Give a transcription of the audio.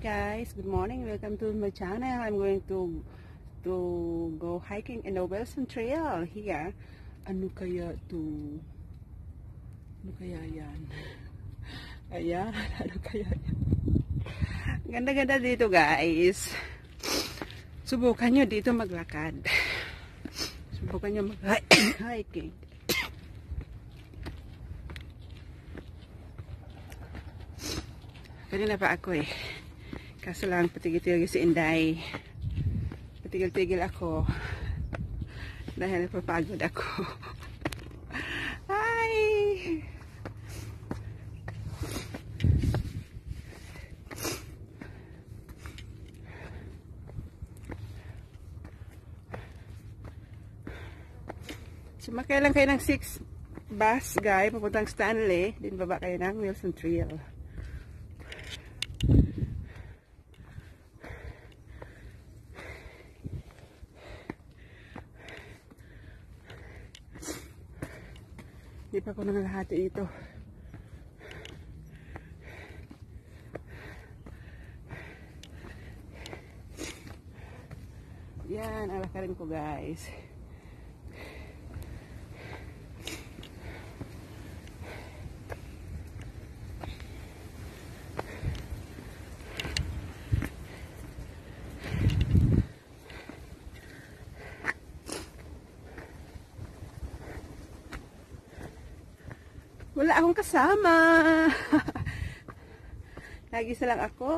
guys, good morning. Welcome to my channel. I'm going to go hiking in the Wilson Trail here. Ano kaya to? Ano kaya yan? Ayan, ano kaya yan? Ganda-ganda dito guys. Subukan nyo dito maglakad. Subukan nyo mag-hiking. Kanina pa ako eh. Kaso lang patigil-tigil si Inday. Patigil-tigil ako. Dahil napapagod ako. Hi! Sumakay lang kayo ng 6 bus guys. Papuntang Stanley. Din baba kayo ng Wilson Trail. Hindi pa ako nangalahati dito. Yan, alakarin ko guys. Wala akong kasama. Lagi lang ako.